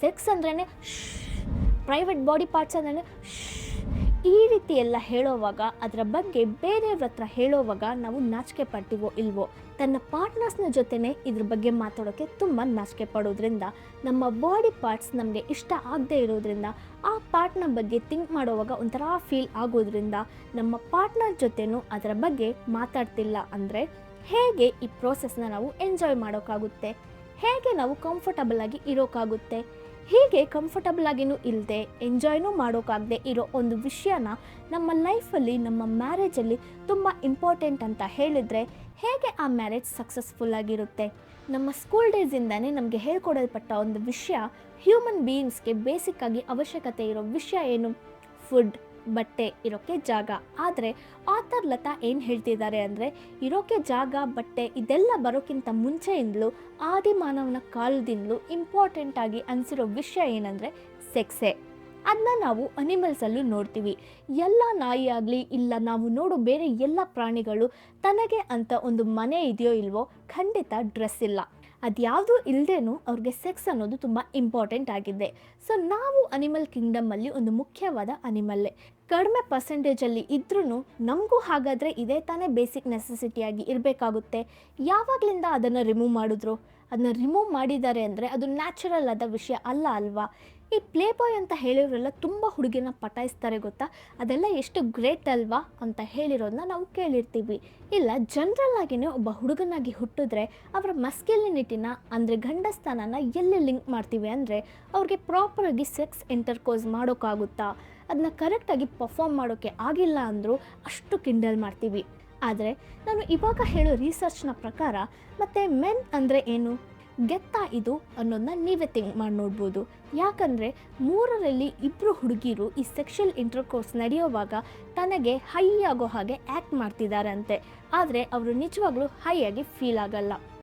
Sex ಅಂದ್ರೇ private body parts ಅಂದ್ರೇ ಈ ರೀತಿ ಎಲ್ಲ ಹೇಳೋವಾಗ, ಅದರ ಬಗ್ಗೆ ಬೇರೆಯವ್ರ ಹತ್ರ ಹೇಳೋವಾಗ ನಾವು ನಾಚಿಕೆ ಪಡ್ತೀವೋ ಇಲ್ವೋ. ತನ್ನ ಪಾರ್ಟ್ನರ್ಸ್ನ ಜೊತೆನೇ ಇದ್ರ ಬಗ್ಗೆ ಮಾತಾಡೋಕ್ಕೆ ತುಂಬ ನಾಚಿಕೆ ಪಡೋದ್ರಿಂದ, ನಮ್ಮ ಬಾಡಿ ಪಾರ್ಟ್ಸ್ ನಮಗೆ ಇಷ್ಟ ಆಗದೆ ಇರೋದ್ರಿಂದ, ಆ ಪಾರ್ಟ್ನ ಬಗ್ಗೆ ಥಿಂಕ್ ಮಾಡೋವಾಗ ಒಂಥರ ಫೀಲ್ ಆಗೋದ್ರಿಂದ, ನಮ್ಮ ಪಾರ್ಟ್ನರ್ ಜೊತೆನೂ ಅದರ ಬಗ್ಗೆ ಮಾತಾಡ್ತಿಲ್ಲ ಅಂದರೆ ಹೇಗೆ ಈ ಪ್ರೋಸೆಸ್ನ ನಾವು ಎಂಜಾಯ್ ಮಾಡೋಕ್ಕಾಗುತ್ತೆ, ಹೇಗೆ ನಾವು ಕಂಫರ್ಟಬಲ್ ಆಗಿ ಇರೋಕ್ಕಾಗುತ್ತೆ. ಹೀಗೆ ಕಂಫರ್ಟಬಲ್ ಆಗಿನೂ ಇಲ್ಲದೆ ಎಂಜಾಯ್ನೂ ಮಾಡೋಕ್ಕಾಗದೆ ಇರೋ ಒಂದು ವಿಷಯನ ನಮ್ಮ ಲೈಫಲ್ಲಿ, ನಮ್ಮ ಮ್ಯಾರೇಜಲ್ಲಿ ತುಂಬ ಇಂಪಾರ್ಟೆಂಟ್ ಅಂತ ಹೇಳಿದರೆ ಹೇಗೆ ಆ ಮ್ಯಾರೇಜ್ ಸಕ್ಸಸ್ಫುಲ್ ಆಗಿರುತ್ತೆ. ನಮ್ಮ ಸ್ಕೂಲ್ ಡೇಸಿಂದನೇ ನಮಗೆ ಹೇಳ್ಕೊಡಲ್ಪಟ್ಟ ಒಂದು ವಿಷಯ, ಹ್ಯೂಮನ್ ಬೀಯಿಂಗ್ಸ್ಗೆ ಬೇಸಿಕ್ಕಾಗಿ ಅವಶ್ಯಕತೆ ಇರೋ ವಿಷಯ ಏನು? ಫುಡ್, ಬಟ್ಟೆ, ಇರೋಕ್ಕೆ ಜಾಗ. ಆದರೆ ಆಥರ್ ಲತಾ ಏನು ಹೇಳ್ತಿದ್ದಾರೆ ಅಂದರೆ, ಇರೋಕ್ಕೆ ಜಾಗ, ಬಟ್ಟೆ ಇದೆಲ್ಲ ಬರೋಕ್ಕಿಂತ ಮುಂಚೆಯಿಂದಲೂ ಆದಿಮಾನವನ ಕಾಲದಿಂದಲೂ ಇಂಪಾರ್ಟೆಂಟ್ ಆಗಿ ಅನಿಸಿರೋ ವಿಷಯ ಏನಂದರೆ ಸೆಕ್ಸೇ. ಅದನ್ನ ನಾವು ಅನಿಮಲ್ಸಲ್ಲೂ ನೋಡ್ತೀವಿ. ಎಲ್ಲ ನಾಯಿ ಆಗಲಿ, ಇಲ್ಲ ನಾವು ನೋಡೋ ಬೇರೆ ಎಲ್ಲ ಪ್ರಾಣಿಗಳು ತನಗೆ ಅಂತ ಒಂದು ಮನೆ ಇದೆಯೋ ಇಲ್ವೋ, ಖಂಡಿತ ಡ್ರೆಸ್ ಇಲ್ಲ. ಅದ್ಯಾವುದೂ ಇಲ್ಲದೇನೂ ಅವ್ರಿಗೆ ಸೆಕ್ಸ್ ಅನ್ನೋದು ತುಂಬ ಇಂಪಾರ್ಟೆಂಟ್ ಆಗಿದೆ. ಸೊ ನಾವು ಅನಿಮಲ್ ಕಿಂಗ್ಡಮಲ್ಲಿ ಒಂದು ಮುಖ್ಯವಾದ ಅನಿಮಲ್ಲೇ. ಕಡಿಮೆ ಪರ್ಸೆಂಟೇಜಲ್ಲಿ ಇದ್ರೂ ನಮಗೂ ಹಾಗಾದರೆ ಇದೇ ತಾನೇ ಬೇಸಿಕ್ ನೆಸೆಸಿಟಿಯಾಗಿ ಇರಬೇಕಾಗುತ್ತೆ. ಯಾವಾಗಲಿಂದ ಅದನ್ನು ರಿಮೂವ್ ಮಾಡಿದ್ರು? ಅದನ್ನ ರಿಮೂವ್ ಮಾಡಿದ್ದಾರೆ ಅಂದರೆ ಅದು ನ್ಯಾಚುರಲ್ ಆದ ವಿಷಯ ಅಲ್ಲ ಅಲ್ವಾ. ಈ ಪ್ಲೇ ಬಾಯ್ ಅಂತ ಹೇಳಿರೋರೆಲ್ಲ ತುಂಬ ಹುಡುಗಿನ ಪಟಾಯಿಸ್ತಾರೆ ಗೊತ್ತಾ, ಅದೆಲ್ಲ ಎಷ್ಟು ಗ್ರೇಟ್ ಅಲ್ವಾ ಅಂತ ಹೇಳಿರೋದನ್ನ ನಾವು ಕೇಳಿರ್ತೀವಿ. ಇಲ್ಲ, ಜನರಲ್ ಆಗಿಯೇ ಒಬ್ಬ ಹುಡುಗನಾಗಿ ಹುಟ್ಟಿದ್ರೆ ಅವರ ಮಸ್ಕ್ಯುಲಿನಿಟಿನ ಅಂದರೆ ಗಂಡಸ್ಥಾನನ ಎಲ್ಲಿ ಲಿಂಕ್ ಮಾಡ್ತೀವಿ ಅಂದರೆ, ಅವ್ರಿಗೆ ಪ್ರಾಪರಾಗಿ ಸೆಕ್ಸ್ ಇಂಟರ್ಕೋರ್ಸ್ ಮಾಡೋಕ್ಕಾಗುತ್ತಾ, ಅದನ್ನ ಕರೆಕ್ಟಾಗಿ ಪರ್ಫಾರ್ಮ್ ಮಾಡೋಕ್ಕೆ ಆಗಿಲ್ಲ ಅಂದರೂ ಅಷ್ಟು ಕಿಂಡಲ್ ಮಾಡ್ತೀವಿ. ಆದರೆ ನಾನು ಇವಾಗ ಹೇಳೋ ರಿಸರ್ಚ್ನ ಪ್ರಕಾರ ಮತ್ತು ಮೆನ್ ಅಂದರೆ ಏನು, ಗೆತ್ತಾ ಇದು ಅನ್ನೋದನ್ನ ನೀವೇ ಥಿಂಕ್ ಮಾಡಿ ನೋಡ್ಬೋದು. ಯಾಕಂದರೆ 3ರಲ್ಲಿ 2 ಹುಡುಗಿರು ಈ ಸೆಕ್ಷುವಲ್ ಇಂಟರ್ಕೋರ್ಸ್ ನಡೆಯೋವಾಗ ತನಗೆ ಹೈ ಆಗೋ ಹಾಗೆ ಆ್ಯಕ್ಟ್ ಮಾಡ್ತಿದ್ದಾರಂತೆ. ಆದರೆ ಅವರು ನಿಜವಾಗ್ಲೂ ಹೈ ಆಗಿ ಫೀಲ್ ಆಗಲ್ಲ.